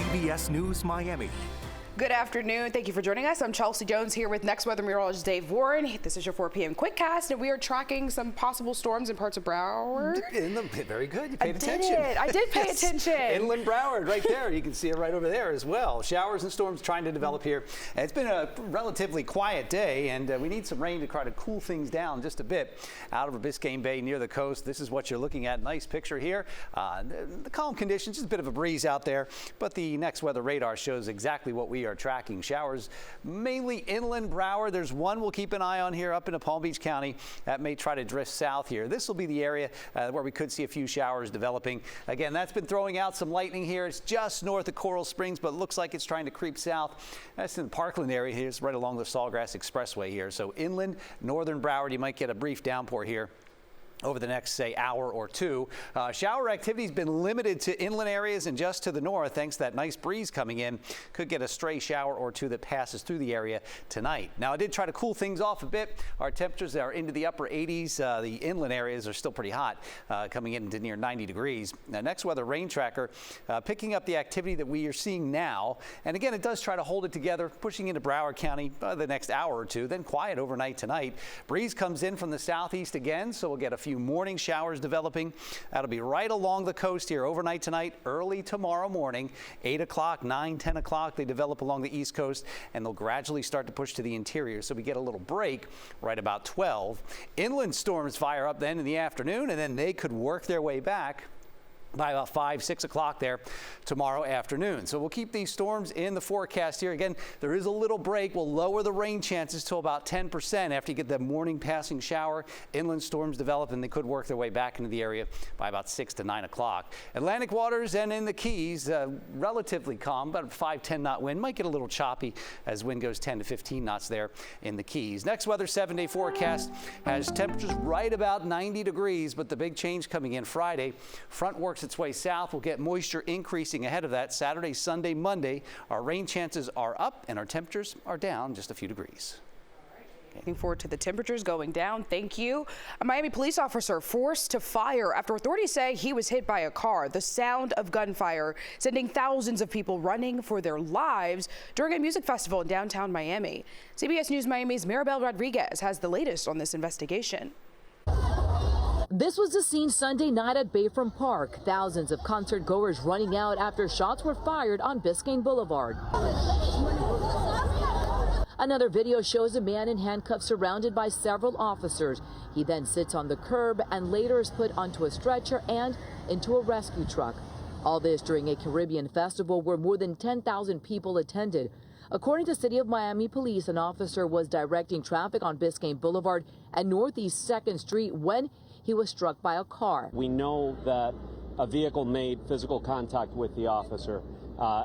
CBS News Miami. Good afternoon. Thank you for joining us. I'm Chelsea Jones here with next weather meteorologist Dave Warren. This is your 4 p.m. Quickcast, and we are tracking some possible storms in parts of Broward. Very good. You paid attention. I did pay attention. Inland Broward right there. You can see it right over there as well. Showers and storms trying to develop here. It's been a relatively quiet day, and we need some rain to try to cool things down just a bit. Out over Biscayne Bay near the coast, this is what you're looking at. Nice picture here. The calm conditions, just a bit of a breeze out there, but the next weather radar shows exactly what we are tracking. Showers mainly inland Broward. There's one we'll keep an eye on here up into Palm Beach County that may try to drift south here. This will be the area where we could see a few showers developing. Again, that's been throwing out some lightning here. It's just north of Coral Springs, but it looks like it's trying to creep south. That's in the Parkland area. Here's right along the Sawgrass Expressway here. So inland, northern Broward, you might get a brief downpour here over the next, say, hour or two. Shower activity has been limited to inland areas and just to the north. Thanks to that nice breeze coming in, could get a stray shower or two that passes through the area tonight. Now, I did try to cool things off a bit. Our temperatures are into the upper 80s. The inland areas are still pretty hot, coming into near 90 degrees. Now, next weather rain tracker picking up the activity that we are seeing now. And again, it does try to hold it together, pushing into Broward County the next hour or two, then quiet overnight tonight. Breeze comes in from the southeast again, so we'll get a few morning showers developing. That'll be right along the coast here overnight tonight, early tomorrow morning, 8 o'clock, 9, 10 o'clock. They develop along the east coast, and they'll gradually start to push to the interior. So we get a little break right about 12. Inland storms fire up then in the afternoon, and then they could work their way back by about 5, 6 o'clock there tomorrow afternoon. So we'll keep these storms in the forecast here. Again, there is a little break. We'll lower the rain chances to about 10% after you get the morning passing shower. Inland storms develop, and they could work their way back into the area by about 6 to 9 o'clock. Atlantic waters and in the Keys, relatively calm, about a 5-10 knot wind. Might get a little choppy as wind goes 10 to 15 knots there in the Keys. Next weather 7-day forecast has temperatures right about 90 degrees, but the big change coming in Friday. Front works its way south. We'll get moisture increasing ahead of that. Saturday, Sunday, Monday, our rain chances are up and our temperatures are down just a few degrees. Looking forward to the temperatures going down. Thank you. A Miami police officer forced to fire after authorities say he was hit by a car. The sound of gunfire sending thousands of people running for their lives during a music festival in downtown Miami. CBS News Miami's Maribel Rodriguez has the latest on this investigation. This was the scene Sunday night at Bayfront Park. Thousands of concert goers running out after shots were fired on Biscayne Boulevard. Another video shows a man in handcuffs surrounded by several officers. He then sits on the curb and later is put onto a stretcher and into a rescue truck. All this during a Caribbean festival where more than 10,000 people attended. According to City of Miami Police, an officer was directing traffic on Biscayne Boulevard and Northeast 2nd Street when he was struck by a car. We know that a vehicle made physical contact with the officer.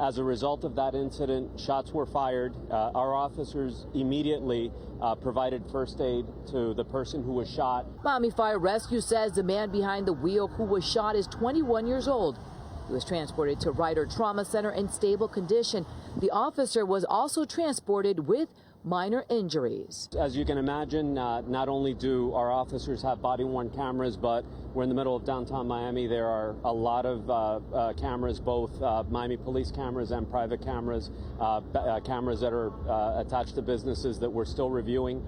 As a result of that incident, shots were fired. Our officers immediately provided first aid to the person who was shot. Miami Fire Rescue says the man behind the wheel who was shot is 21 years old. He was transported to Ryder Trauma Center in stable condition. The officer was also transported with minor injuries. As you can imagine, not only do our officers have body-worn cameras, but we're in the middle of downtown Miami. There are a lot of cameras, both Miami police cameras and private cameras, cameras that are attached to businesses that we're still reviewing.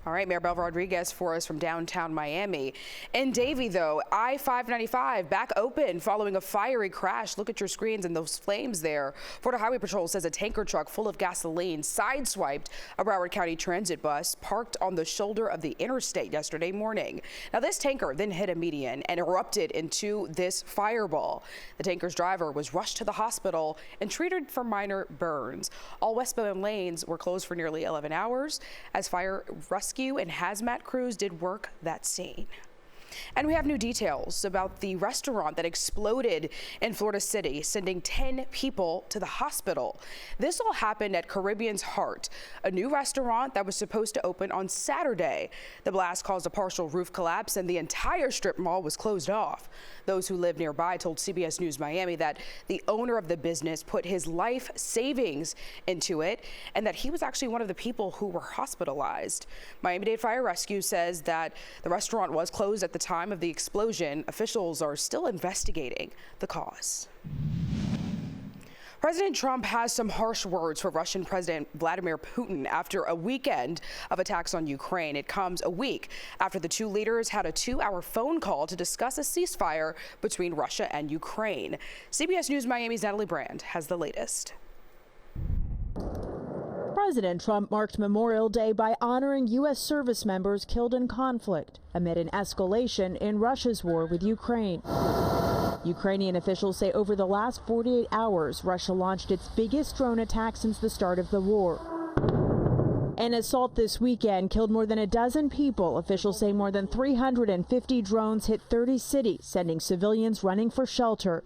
All right, Maribel Rodriguez for us from downtown Miami. In Davie, though, I-595 back open following a fiery crash. Look at your screens and those flames there. Florida Highway Patrol says a tanker truck full of gasoline sideswiped a Broward County transit bus parked on the shoulder of the interstate yesterday morning. Now, this tanker then hit a median and erupted into this fireball. The tanker's driver was rushed to the hospital and treated for minor burns. All westbound lanes were closed for nearly 11 hours as fire rescue and hazmat crews did work that scene. And we have new details about the restaurant that exploded in Florida City, sending 10 people to the hospital. This all happened at Caribbean's Heart, a new restaurant that was supposed to open on Saturday. The blast caused a partial roof collapse and the entire strip mall was closed off. Those who live nearby told CBS News Miami that the owner of the business put his life savings into it and that he was actually one of the people who were hospitalized. Miami-Dade Fire Rescue says that the restaurant was closed at the time of the explosion. Officials are still investigating the cause. President Trump has some harsh words for Russian President Vladimir Putin after a weekend of attacks on Ukraine. It comes a week after the two leaders had a 2-hour phone call to discuss a ceasefire between Russia and Ukraine. CBS News Miami's Natalie Brand has the latest. President Trump marked Memorial Day by honoring U.S. service members killed in conflict amid an escalation in Russia's war with Ukraine. Ukrainian officials say over the last 48 hours, Russia launched its biggest drone attack since the start of the war. An assault this weekend killed more than a dozen people. Officials say more than 350 drones hit 30 cities, sending civilians running for shelter.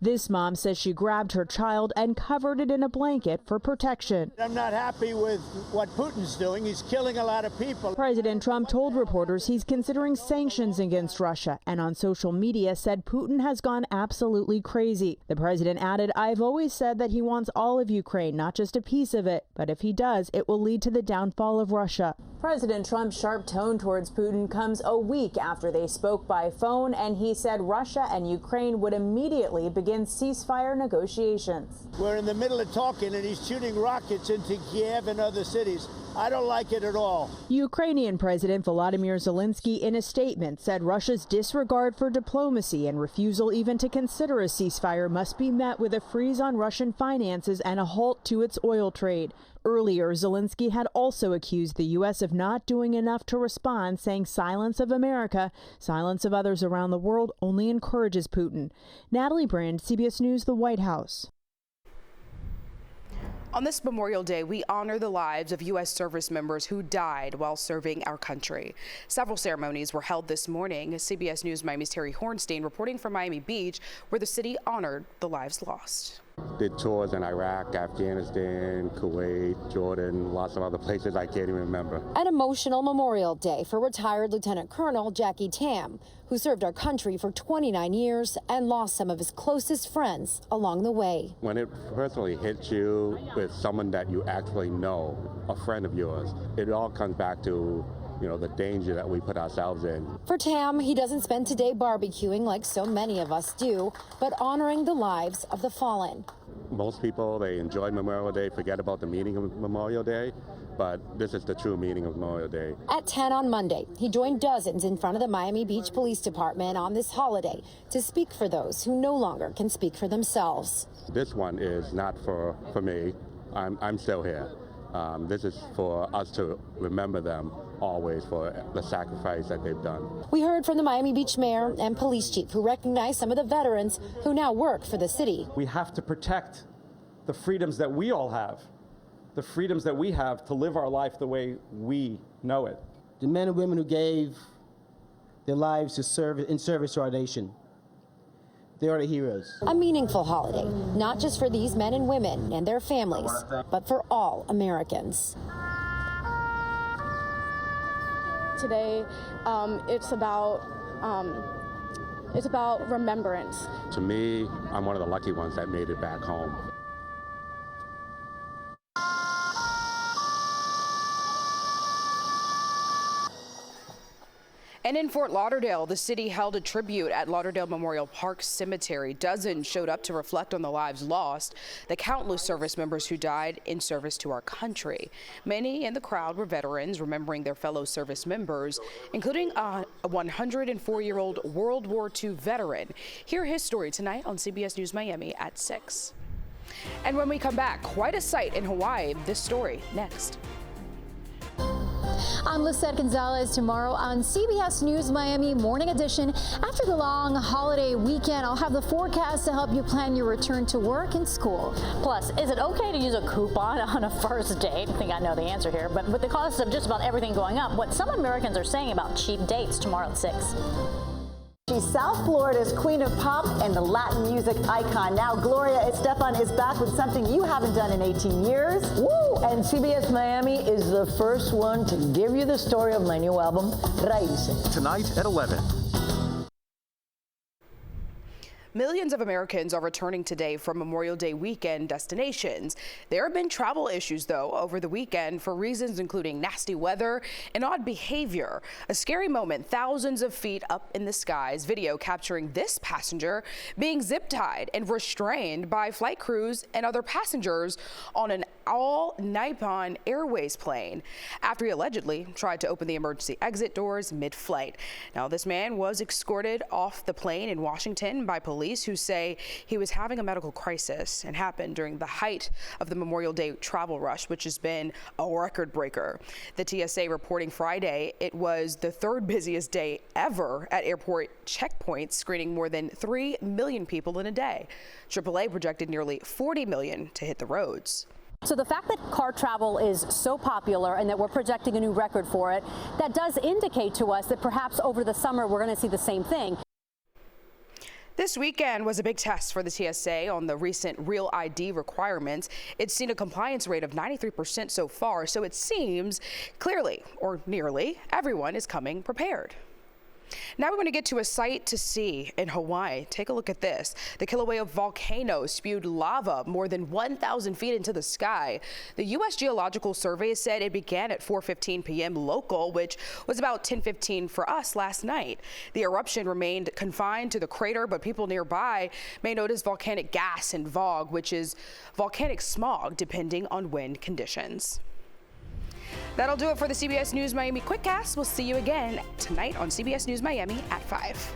This mom says she grabbed her child and covered it in a blanket for protection. I'm not happy with what Putin's doing. He's killing a lot of people. President Trump told reporters he's considering sanctions against Russia, and on social media said Putin has gone absolutely crazy. The president added, "I've always said that he wants all of Ukraine, not just a piece of it. But if he does, it will lead to the downfall of Russia." President Trump's sharp tone towards Putin comes a week after they spoke by phone, and he said Russia and Ukraine would immediately begin ceasefire negotiations. We're in the middle of talking, and he's shooting rockets into Kiev and other cities. I don't like it at all. Ukrainian President Volodymyr Zelensky, in a statement, said Russia's disregard for diplomacy and refusal even to consider a ceasefire must be met with a freeze on Russian finances and a halt to its oil trade. Earlier, Zelensky had also accused the U.S. of not doing enough to respond, saying silence of America, silence of others around the world only encourages Putin. Natalie Brand, CBS News, the White House. On this Memorial Day, we honor the lives of U.S. service members who died while serving our country. Several ceremonies were held this morning. CBS News Miami's Terry Hornstein reporting from Miami Beach, where the city honored the lives lost. Did tours in Iraq, Afghanistan, Kuwait, Jordan, lots of other places I can't even remember. An emotional Memorial Day for retired Lieutenant Colonel Jackie Tam, who served our country for 29 years and lost some of his closest friends along the way. When it personally hits you with someone that you actually know, a friend of yours, it all comes back to the danger that we put ourselves in. For Tam, he doesn't spend today barbecuing like so many of us do, but honoring the lives of the fallen. Most people, they enjoy Memorial Day, forget about the meaning of Memorial Day, but this is the true meaning of Memorial Day. At 10 on Monday, he joined dozens in front of the Miami Beach Police Department on this holiday to speak for those who no longer can speak for themselves. This one is not for me. I'm still here. This is for us to remember them always for the sacrifice that they've done. We heard from the Miami Beach mayor and police chief who recognized some of the veterans who now work for the city. We have to protect the freedoms that we all have, the freedoms that we have to live our life the way we know it. The men and women who gave their lives to serve in service to our nation. They are the heroes. A meaningful holiday, not just for these men and women and their families, but for all Americans. Today, it's about remembrance. To me, I'm one of the lucky ones that made it back home. And in Fort Lauderdale, the city held a tribute at Lauderdale Memorial Park Cemetery. Dozens showed up to reflect on the lives lost, the countless service members who died in service to our country. Many in the crowd were veterans remembering their fellow service members, including a 104-year-old World War II veteran. Hear his story tonight on CBS News Miami at 6. And when we come back, quite a sight in Hawaii. This story next. I'm Lisette Gonzalez. Tomorrow on CBS News Miami Morning Edition. After the long holiday weekend, I'll have the forecast to help you plan your return to work and school. Plus, is it okay to use a coupon on a first date? I think I know the answer here. But with the cost of just about everything going up, what some Americans are saying about cheap dates tomorrow at 6. She's South Florida's queen of pop and the Latin music icon. Now Gloria Estefan is back with something you haven't done in 18 years. Woo! And CBS Miami is the first one to give you the story of my new album, Raíces. Tonight at 11. Millions of Americans are returning today from Memorial Day weekend destinations. There have been travel issues, though, over the weekend for reasons including nasty weather and odd behavior. A scary moment thousands of feet up in the skies. Video capturing this passenger being zip-tied and restrained by flight crews and other passengers on an all-Nippon Airways plane after he allegedly tried to open the emergency exit doors mid-flight. Now, this man was escorted off the plane in Washington by police who say he was having a medical crisis and happened during the height of the Memorial Day travel rush, which has been a record breaker. The TSA reporting Friday it was the third busiest day ever at airport checkpoints, screening more than 3 million people in a day. AAA projected nearly 40 million to hit the roads. So the fact that car travel is so popular and that we're projecting a new record for it, that does indicate to us that perhaps over the summer we're going to see the same thing. This weekend was a big test for the TSA on the recent Real ID requirements. It's seen a compliance rate of 93% so far, so it seems clearly, or nearly, everyone is coming prepared. Now we want to get to a sight to see in Hawaii. Take a look at this. The Kilauea volcano spewed lava more than 1,000 feet into the sky. The U.S. Geological Survey said it began at 4:15 p.m. local, which was about 10:15 for us last night. The eruption remained confined to the crater, but people nearby may notice volcanic gas and fog, which is volcanic smog, depending on wind conditions. That'll do it for the CBS News Miami Quickcast. We'll see you again tonight on CBS News Miami at 5.